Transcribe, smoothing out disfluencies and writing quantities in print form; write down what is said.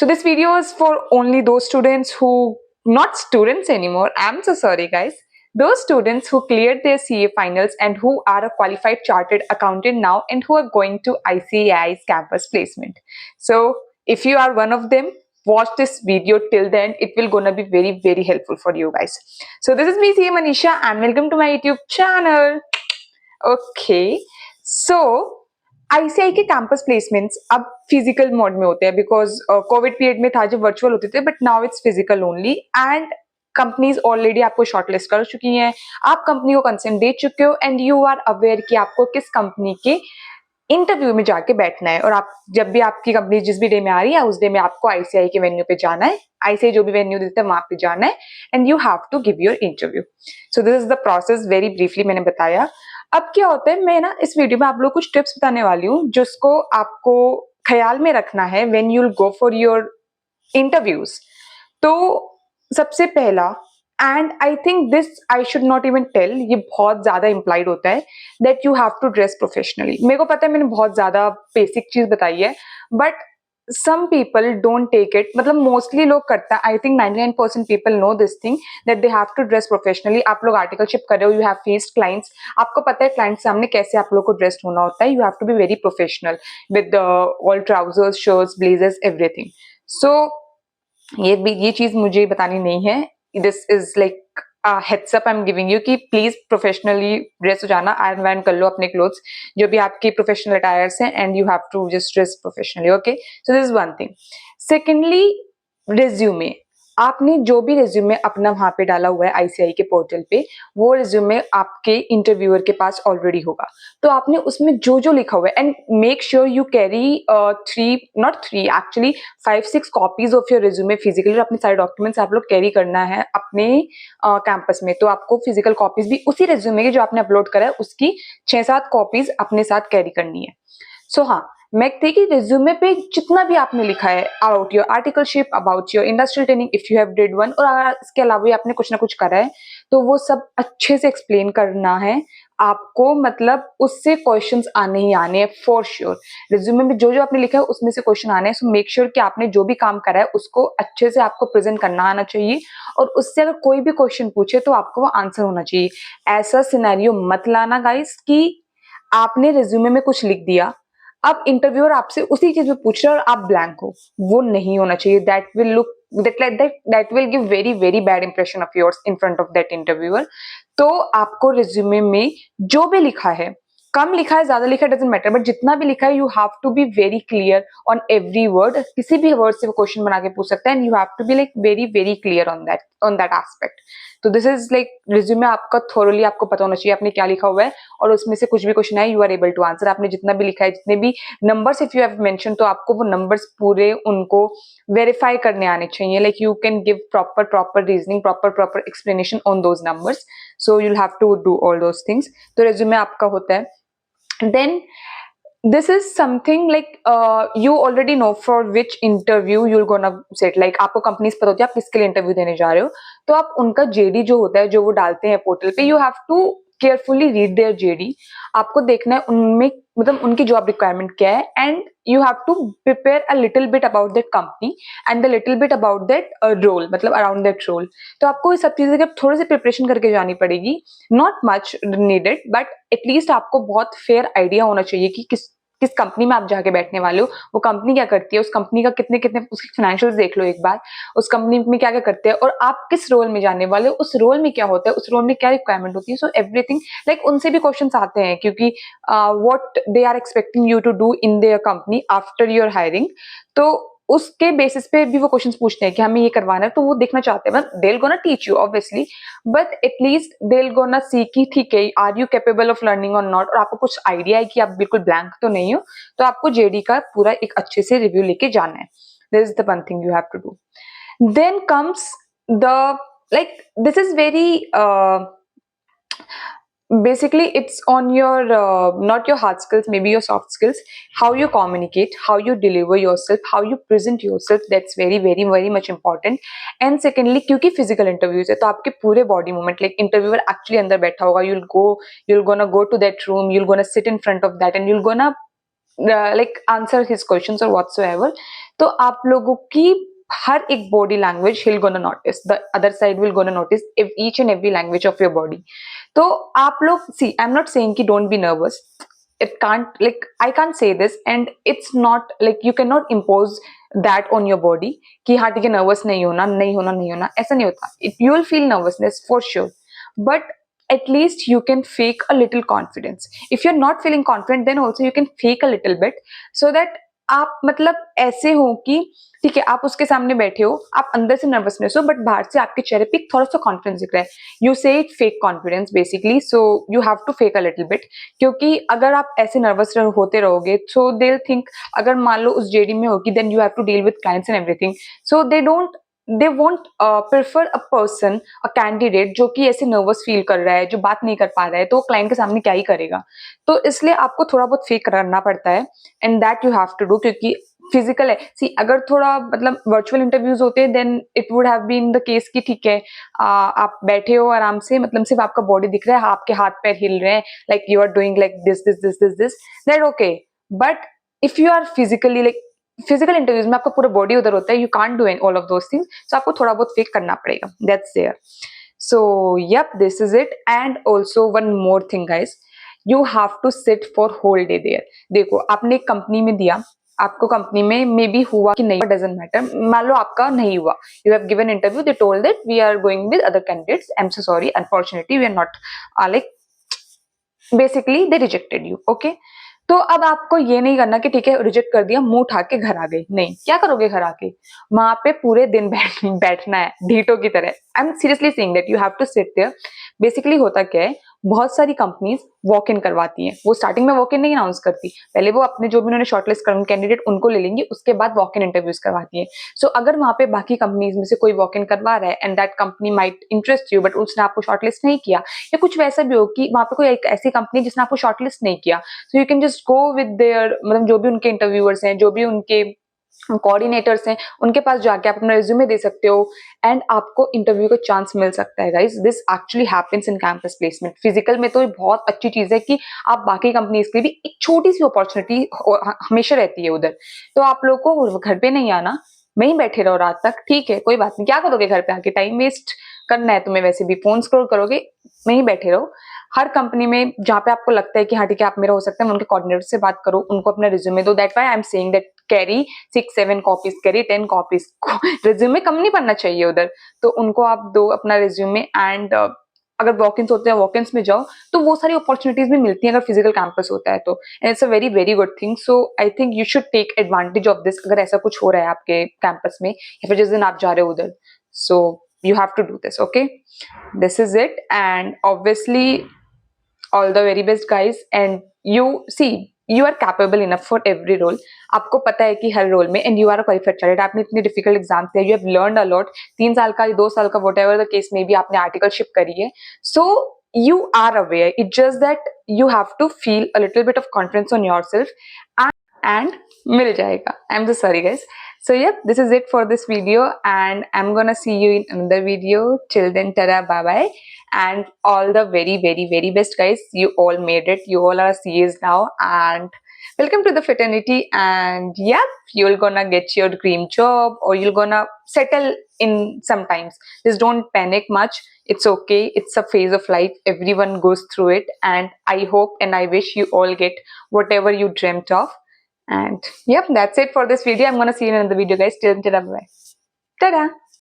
So this video is for only those students who, not students anymore, I'm so sorry guys, those students who cleared their CA finals and who are a qualified chartered accountant now and who are going to ICAI's campus placement. So if you are one of them, watch this video till the end. It will gonna be very helpful for you guys. So this is me, CA Manisha, and welcome to my YouTube channel. Okay, so ICI के campus placements अब physical mode में होते हैं because Covid period में था जब virtual होते थे, but now it's physical only and companies already आपको शॉर्टलिस्ट कर चुकी हैं, आप कंपनी को कंसेंट दे चुके हो एंड यू आर अवेयर कि आपको किस कंपनी के इंटरव्यू में जाके बैठना है। और आप जब भी आपकी कंपनी जिस भी डे में आ रही है उस डे में आपको आईसीआई के वेन्यू पे जाना है, आईसीआई जो भी वेन्यू देता है वहां पे जाना है and you have to give your interview. So this is the process, very briefly मैंने बताया। अब क्या होता है, मैं ना इस वीडियो में आप लोग कुछ टिप्स बताने वाली हूँ जिसको आपको ख्याल में रखना है when you will go for your interviews. तो सबसे पहला, and I think this I should not even tell, ये बहुत ज्यादा इंप्लाइड होता है that you have to dress professionally. मेरे को पता है मैंने बहुत ज्यादा बेसिक चीज बताई है, but some people don't take it, मतलब मोस्टली लोग करता है। I think 99% people know this thing that they have to dress professionally. आप लोग आर्टिकलशिप कर रहे हो, यू हैव फेस्ड क्लाइंट्स, आपको पता है क्लाइंट सामने कैसे आप लोग को ड्रेस होना होता है। You have to be very professional with all trousers, shirts, blazers, everything. So ये चीज मुझे बतानी नहीं है, this is like heads up I am giving you कि प्लीज प्रोफेशनली ड्रेस हो जाना, आयरन वैन कर लो अपने क्लोथ्स जो भी आपके प्रोफेशनल अटायर्स हैं and you have to just dress professionally. Okay, so this is one thing. Secondly, resume. आपने जो भी रिज्यूमे अपना वहां पे डाला हुआ है आईसीआई के पोर्टल पे, वो रिज्यूमे आपके इंटरव्यूअर के पास ऑलरेडी होगा। तो आपने उसमें जो जो लिखा हुआ है, and make sure you carry 3 actually 5-6 copies of your resume physically. अपने सारे डॉक्यूमेंट्स आप लोग कैरी करना है अपने कैंपस में, तो आपको फिजिकल कॉपीज भी उसी रिज्यूमे की जो आपने अपलोड करा है उसकी 6-7 कॉपीज अपने साथ कैरी करनी है। सो हाँ, मैं देखिए रिज्यूमे पे जितना भी आपने लिखा है about your articleship, about your industrial training if you have did one, और अगर इसके अलावा भी आपने कुछ ना कुछ करा है तो वो सब अच्छे से एक्सप्लेन करना है आपको। मतलब उससे क्वेश्चंस आने ही आने हैं फॉर श्योर। रिज्यूमे में जो जो आपने लिखा है उसमें से क्वेश्चन आने हैं। सो मेक श्योर कि आपने जो भी काम करा है उसको अच्छे से आपको प्रेजेंट करना आना चाहिए, और उससे अगर कोई भी क्वेश्चन पूछे तो आपको वो आंसर होना चाहिए। ऐसा सिनेरियो मत लाना गाइस कि आपने रिज्यूमे में कुछ लिख दिया, अब इंटरव्यूअर आपसे उसी चीज में पूछ रहा है और आप ब्लैंक हो। वो नहीं होना चाहिए। That will look that will give very bad impression of yours in front of that interviewer। तो आपको रिज्यूमे में जो भी लिखा है, कम लिखा है ज्यादा लिखा है डजंट मैटर, बट जितना भी लिखा है you have to be very clear on every word. किसी भी वर्ड से वो क्वेश्चन बना के पूछ सकता है and you have to be like very clear on that aspect. तो दिस इज लाइक रिज्यूमे आपका थोरली आपको पता होना चाहिए आपने क्या लिखा हुआ है, और उसमें से कुछ भी क्वेश्चन है you are able to answer. आपने जितना भी लिखा है, जितने भी numbers if you have mention, तो आपको वो नंबर्स पूरे उनको वेरीफाई करने आने चाहिए। Like you can give proper reasoning, proper explanation on those numbers. So you'll have to do all those things। तो resume आपका होता है। then this is something like you already know for which interview you're gonna set। like आपको companies पता होती है आप किसके लिए इंटरव्यू देने जा रहे हो, तो आप उनका जेडी जो होता है जो वो डालते हैं पोर्टल पे, you have to carefully read their JD. आपको देखना है उनमें मतलब उनकी जॉब रिक्वायरमेंट क्या है, and you have to prepare a little bit about that company and the little bit about that role, मतलब अराउंड दैट रोल। तो आपको ये सब चीजें थोड़ी सी प्रिपरेशन करके जानी पड़ेगी, not much needed, but at least आपको बहुत फेयर आइडिया होना चाहिए कि किस कंपनी में आप जाके बैठने वाले हो, वो कंपनी क्या करती है, उस कंपनी का कितने उसके फाइनेंशियल्स देख लो एक बार, उस कंपनी में क्या क्या करते हैं, और आप किस रोल में जाने वाले हो, उस रोल में क्या होता है, उस रोल में क्या रिक्वायरमेंट होती है। सो एवरीथिंग लाइक उनसे भी क्वेश्चंस आते हैं क्योंकि what they are expecting you to do in their company after your hiring. तो उसके बेसिस पे भी वो क्वेश्चंस पूछते हैं कि हमें ये करवाना है, तो वो देखना चाहते हैं। They will gonna teach you obviously, but at least they will gonna see कि ठीक है are you capable of learning और नॉट, और आपको कुछ आइडिया है कि आप बिल्कुल ब्लैंक तो नहीं हो। तो आपको जेडी का पूरा एक अच्छे से रिव्यू लेके जाना है। This is the one thing you have to do. Then comes the like this is very basically it's on your not your hard skills, maybe your soft skills, how you communicate, how you deliver yourself, how you present yourself, that's very much important। and secondly क्योंकि physical interviews है तो आपके पूरे body movement, like interviewer actually अंदर बैठा होगा, you'll gonna go to that room, you'll gonna sit in front of that and you'll gonna like answer his questions or whatsoever। तो आप लोगों की हर एक body language he'll gonna notice, the other side will gonna notice each and every language of your body. तो आप लोग see, I'm not saying कि don't be nervous, it can't, like I can't say this and it's not like you cannot impose that on your body कि हाँ ठीक है nervous नहीं होना नहीं होना नहीं होना, ऐसा नहीं होता. You will feel nervousness for sure, but at least you can fake a little confidence. If you're not feeling confident, then also you can fake a little bit so that आप मतलब ऐसे हो कि ठीक है आप उसके सामने बैठे हो, आप अंदर से नर्वसनेस हो बट बाहर से आपके चेहरे पे थोड़ा सा कॉन्फिडेंस दिख रहा है. You say it fake confidence basically, so you have to fake a little bit. क्योंकि अगर आप ऐसे नर्वस होते रहोगे सो दे विल थिंक, अगर मान लो उस जेडी में होगी then you have to deal with clients and everything, so they won't prefer a person, a candidate जो कि ऐसे नर्वस फील कर रहा है, जो बात नहीं कर पा रहा है, तो क्लाइंट के सामने क्या ही करेगा. तो इसलिए आपको थोड़ा बहुत फेक करना पड़ता है and that you have to do, क्योंकि फिजिकल है. सी अगर थोड़ा मतलब वर्चुअल इंटरव्यूज होते हैं then it would have been the case कि ठीक है आप बैठे हो आराम से, मतलब सिर्फ आपका बॉडी दिख रहा है, आपके हाथ पैर हिल रहे हैं, like you are doing like this, that okay. But if you are physically like physical interviews में आपका पूरा बॉडी उधर होता है, you can't do all of those things, so आपको थोड़ा बहुत फेक करना पड़ेगा. That's there. So yup, this is it. And also one more thing guys, you have to sit for whole day there. देखो आपने एक कंपनी में दिया, आपको कंपनी में मे बी हुआ कि नहीं, डजेंट मैटर. मान लो आपका नहीं हुआ, you have given interview, they told that we are going with other candidates, I am so sorry, unfortunately we are not, like basically they rejected you. Okay, तो अब आपको ये नहीं करना कि ठीक है रिजेक्ट कर दिया मुंह उठा के घर आ गई. नहीं, क्या करोगे घर आके, वहां पे पूरे दिन बैठना है ढीटों की तरह. I am seriously saying that you have to sit there. Basically होता क्या है, बहुत सारी कंपनीज वॉक इन करवाती हैं. वो स्टार्टिंग में वॉक इन नहीं अनाउंस करती, पहले वो अपने जो भी उन्होंने शॉर्टलिस्ट कर कैंडिडेट उनको ले लेंगी, उसके बाद वॉक इन इंटरव्यूज करवाती है. सो अगर वहां पे बाकी कंपनीज में से कोई वॉक इन करवा रहा है and that company might interest you but उसने आपको शॉर्टलिस्ट नहीं किया, या कुछ वैसा भी हो कि वहां पे कोई एक ऐसी कंपनी जिसने आपको शॉर्टलिस्ट नहीं किया, so you can just go with their, मतलब जो भी उनके इंटरव्यूअर्स हैं, जो भी उनके कोऑर्डिनेटर्स हैं, उनके पास जाके आप अपना रिज्यूमे दे सकते हो एंड आपको इंटरव्यू का चांस मिल सकता है. Guys, this actually happens in campus placement. Physical में तो ये बहुत अच्छी चीज है कि आप बाकी कंपनीज के लिए भी एक छोटी सी अपॉर्चुनिटी हमेशा रहती है उधर. तो आप लोग को घर पे नहीं आना, वहीं बैठे रहो रात तक. ठीक है, कोई बात नहीं, क्या करोगे घर पे आके, टाइम वेस्ट करना है तुम्हें, वैसे भी फोन स्क्रॉल करोगे, वहीं बैठे रहो. हर कंपनी में जहाँ पे आपको लगता है कि हाँ ठीक है आप मेरा हो सकता है, उनके कोऑर्डिनेटर से बात करो, उनको अपना रिज्यूमे दो. That why I am saying that carry 6-7 copies, carry 10 copies. Resume कम नहीं पढ़ना चाहिए उधर, तो उनको आप दो अपना रिज्यूमे. एंड अगर वॉक-इन्स होते हैं वॉक-इन्स में जाओ, तो वो सारी अपॉर्चुनिटीज भी मिलती हैं अगर फिजिकल कैंपस होता है तो. And it's a very very good thing. So I think you should take advantage of this अगर ऐसा कुछ हो रहा है आपके कैंपस में या फिर जिस दिन आप जा रहे हो उधर. सो you have to do this. Okay, this is it. And obviously all the very best guys, and you see you are capable enough for every role. आपको पता है कि हर रोल में, and you are a qualified candidate. आपने इतने difficult exam दिए, you have learned a lot. 3 साल का 2 साल का whatever the case may be आपने आर्टिकलशिप करी है, so you are aware. It's just that you have to feel a little bit of confidence on yourself and मिल जाएगा. I'm so sorry guys. So yep, this is it for this video and I'm gonna see you in another video. Till then, tada, bye bye, and all the very very very best guys. You all made it. You all are CAs now and welcome to the fraternity. And yep, you're gonna get your dream job or you're gonna settle in sometimes. Just don't panic much. It's okay. It's a phase of life. Everyone goes through it, and I hope and I wish you all get whatever you dreamt of. And yep, that's it for this video. I'm gonna see you in another video guys. Till then, bye. Ta-da!